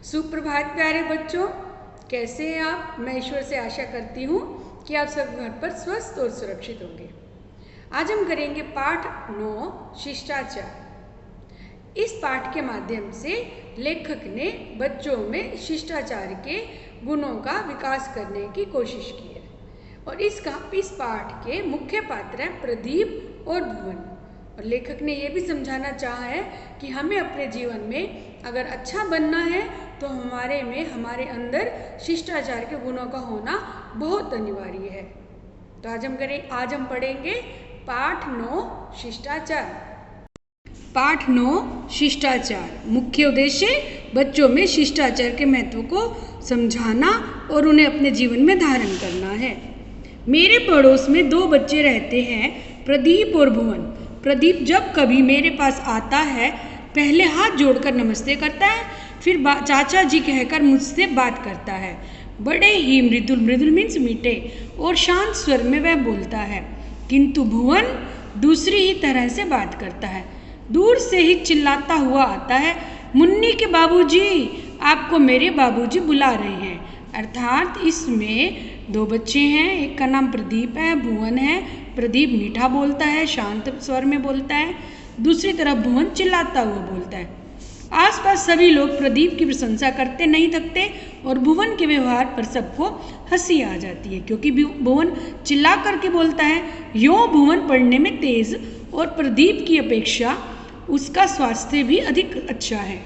सुप्रभात प्यारे बच्चों, कैसे हैं आप। मैं ईश्वर से आशा करती हूँ कि आप सब घर पर स्वस्थ और सुरक्षित होंगे। आज हम करेंगे पाठ 9 शिष्टाचार। इस पाठ के माध्यम से लेखक ने बच्चों में शिष्टाचार के गुणों का विकास करने की कोशिश की है और इस पाठ के मुख्य पात्र हैं प्रदीप और भुवन। और लेखक ने यह भी समझाना चाहा है कि हमें अपने जीवन में अगर अच्छा बनना है तो हमारे अंदर शिष्टाचार के गुणों का होना बहुत अनिवार्य है। तो आज हम पढ़ेंगे पाठ 9 शिष्टाचार। पाठ 9 शिष्टाचार। मुख्य उद्देश्य बच्चों में शिष्टाचार के महत्व को समझाना और उन्हें अपने जीवन में धारण करना है। मेरे पड़ोस में 2 बच्चे रहते हैं, प्रदीप और भुवन। प्रदीप जब कभी मेरे पास आता है पहले हाथ जोड़कर नमस्ते करता है, फिर चाचा जी कहकर मुझसे बात करता है। बड़े ही मृदुल मीन्स मीठे और शांत स्वर में वह बोलता है, किंतु भुवन दूसरी ही तरह से बात करता है। दूर से ही चिल्लाता हुआ आता है, मुन्नी के बाबूजी, आपको मेरे बाबूजी बुला रहे हैं। अर्थात इसमें 2 बच्चे हैं, एक का नाम प्रदीप है, भुवन है। प्रदीप मीठा बोलता है, शांत स्वर में बोलता है, दूसरी तरफ भुवन चिल्लाता हुआ बोलता है। आसपास सभी लोग प्रदीप की प्रशंसा करते नहीं थकते और भुवन के व्यवहार पर सबको हंसी आ जाती है, क्योंकि भुवन चिल्ला करके बोलता है। यों भुवन पढ़ने में तेज और प्रदीप की अपेक्षा उसका स्वास्थ्य भी अधिक अच्छा है,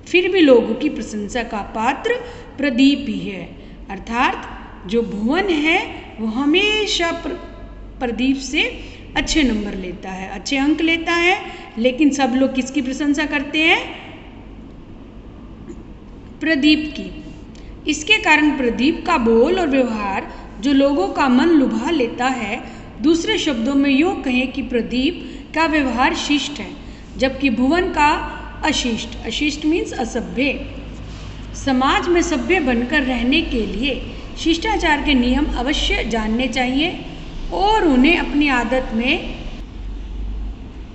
फिर भी लोगों की प्रशंसा का पात्र प्रदीप ही है। अर्थात जो भुवन है वो हमेशा प्रदीप से अच्छे नंबर लेता है, अच्छे अंक लेता है, लेकिन सब लोग किसकी प्रशंसा करते हैं? प्रदीप की। इसके कारण प्रदीप का बोल और व्यवहार जो लोगों का मन लुभा लेता है। दूसरे शब्दों में यूँ कहें कि प्रदीप का व्यवहार शिष्ट है, जबकि भुवन का अशिष्ट। अशिष्ट मीन्स असभ्य। समाज में सभ्य बनकर रहने के लिए शिष्टाचार के नियम अवश्य जानने चाहिए और उन्हें अपनी आदत में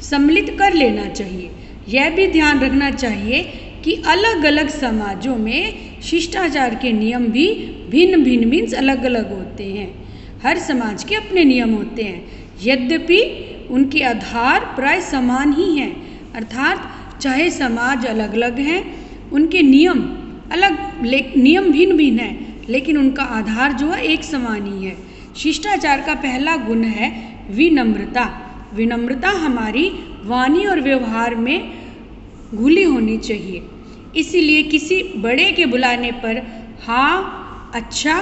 सम्मिलित कर लेना चाहिए। यह भी ध्यान रखना चाहिए कि अलग अलग समाजों में शिष्टाचार के नियम भी भिन्न भिन्न मीन्स अलग अलग होते हैं। हर समाज के अपने नियम होते हैं, यद्यपि उनके आधार प्राय समान ही हैं। अर्थात चाहे समाज अलग अलग हैं, उनके नियम भिन्न भिन्न हैं, लेकिन उनका आधार जो है एक समान ही है। शिष्टाचार का पहला गुण है विनम्रता। विनम्रता हमारी वाणी और व्यवहार में घुली होनी चाहिए। इसीलिए किसी बड़े के बुलाने पर हाँ, अच्छा,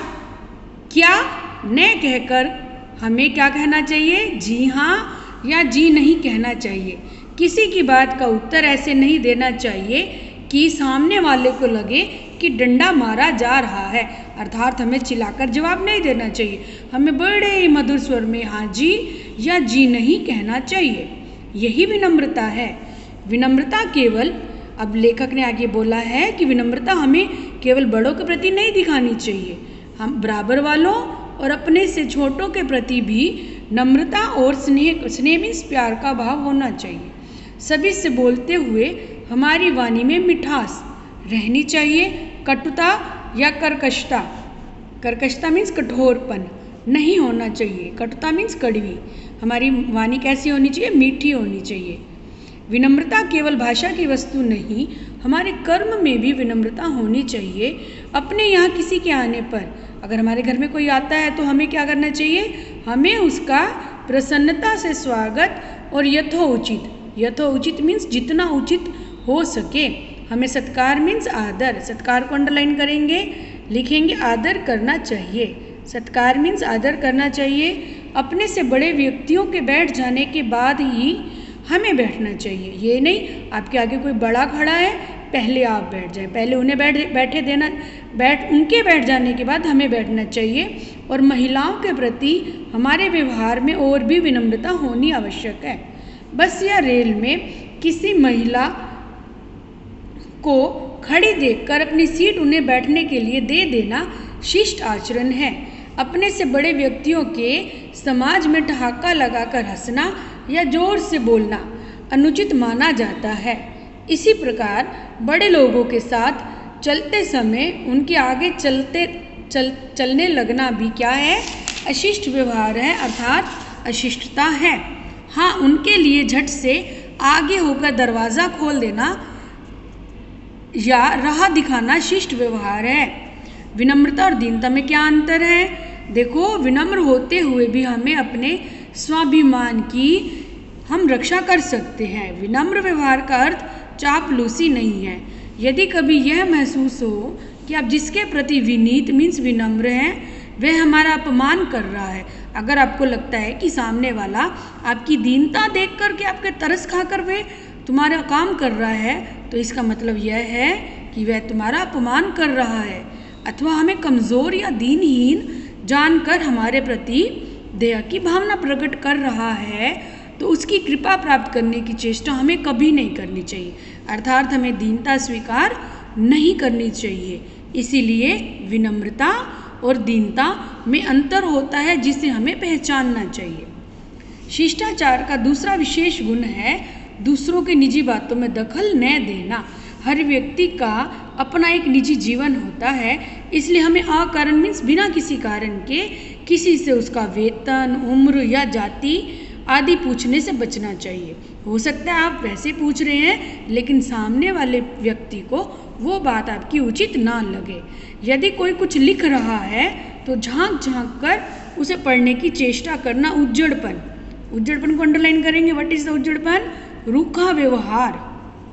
क्या न कहकर हमें क्या कहना चाहिए? जी हाँ या जी नहीं कहना चाहिए। किसी की बात का उत्तर ऐसे नहीं देना चाहिए कि सामने वाले को लगे कि डंडा मारा जा रहा है। अर्थात हमें चिल्लाकर जवाब नहीं देना चाहिए, हमें बड़े ही मधुर स्वर में हाँ जी या जी नहीं कहना चाहिए। यही विनम्रता है। विनम्रता केवल, अब लेखक ने आगे बोला है कि विनम्रता हमें केवल बड़ों के प्रति नहीं दिखानी चाहिए, हम बराबर वालों और अपने से छोटों के प्रति भी नम्रता और स्नेह मीन्स प्यार का भाव होना चाहिए। सभी से बोलते हुए हमारी वाणी में मिठास रहनी चाहिए। कटुता या कर्कशता मीन्स कठोरपन नहीं होना चाहिए। कटुता मीन्स कड़वी। हमारी वाणी कैसी होनी चाहिए? मीठी होनी चाहिए। विनम्रता केवल भाषा की वस्तु नहीं, हमारे कर्म में भी विनम्रता होनी चाहिए। अपने यहाँ किसी के आने पर, अगर हमारे घर में कोई आता है तो हमें क्या करना चाहिए? हमें उसका प्रसन्नता से स्वागत और यथोचित मीन्स जितना उचित हो सके। हमें सत्कार मीन्स आदर, सत्कार को अंडरलाइन करेंगे, लिखेंगे आदर करना चाहिए। सत्कार मीन्स आदर करना चाहिए। अपने से बड़े व्यक्तियों के बैठ जाने के बाद ही हमें बैठना चाहिए। ये नहीं आपके आगे कोई बड़ा खड़ा है पहले आप बैठ जाएं, पहले उन्हें उनके बैठ जाने के बाद हमें बैठना चाहिए। और महिलाओं के प्रति हमारे व्यवहार में और भी विनम्रता होनी आवश्यक है। बस या रेल में किसी महिला को खड़ी देखकर अपनी सीट उन्हें बैठने के लिए दे देना शिष्ट आचरण है। अपने से बड़े व्यक्तियों के समाज में ठहाका लगाकर हंसना या जोर से बोलना अनुचित माना जाता है। इसी प्रकार बड़े लोगों के साथ चलते समय उनके आगे चलने लगना भी क्या है? अशिष्ट व्यवहार है, अर्थात अशिष्टता है। हाँ, उनके लिए झट से आगे होकर दरवाज़ा खोल देना या राह दिखाना शिष्ट व्यवहार है। विनम्रता और दीनता में क्या अंतर है? देखो, विनम्र होते हुए भी हमें अपने स्वाभिमान की हम रक्षा कर सकते हैं। विनम्र व्यवहार का अर्थ चापलूसी नहीं है। यदि कभी यह महसूस हो कि आप जिसके प्रति विनीत मीन्स विनम्र हैं, वह हमारा अपमान कर रहा है, अगर आपको लगता है कि सामने वाला आपकी दीनता देख कर के आपके तरस खा कर वह तुम्हारा काम कर रहा है, तो इसका मतलब यह है कि वह तुम्हारा अपमान कर रहा है अथवा हमें कमज़ोर या दीनहीन जानकर हमारे प्रति दया की भावना प्रकट कर रहा है, तो उसकी कृपा प्राप्त करने की चेष्टा हमें कभी नहीं करनी चाहिए। अर्थात हमें दीनता स्वीकार नहीं करनी चाहिए। इसीलिए विनम्रता और दीनता में अंतर होता है, जिसे हमें पहचानना चाहिए। शिष्टाचार का दूसरा विशेष गुण है दूसरों की निजी बातों में दखल न देना। हर व्यक्ति का अपना एक निजी जीवन होता है, इसलिए हमें अकारण मीन्स बिना किसी कारण के किसी से उसका वेतन, उम्र या जाति आदि पूछने से बचना चाहिए। हो सकता है आप वैसे पूछ रहे हैं, लेकिन सामने वाले व्यक्ति को वो बात आपकी उचित ना लगे। यदि कोई कुछ लिख रहा है तो झांक झांक कर उसे पढ़ने की चेष्टा करना उज्जड़पन को अंडरलाइन करेंगे। व्हाट इज द उज्जड़पन? रूखा व्यवहार।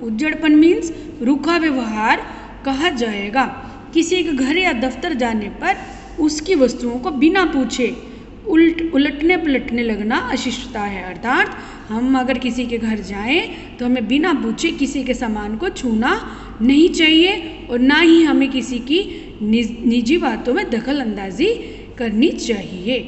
उज्जड़पन मीन्स रूखा व्यवहार कहा जाएगा। किसी के घर या दफ्तर जाने पर उसकी वस्तुओं को बिना पूछे उलटने पलटने लगना अशिष्टता है। अर्थात हम अगर किसी के घर जाएं तो हमें बिना पूछे किसी के सामान को छूना नहीं चाहिए और ना ही हमें किसी की निजी बातों में दखल अंदाजी करनी चाहिए।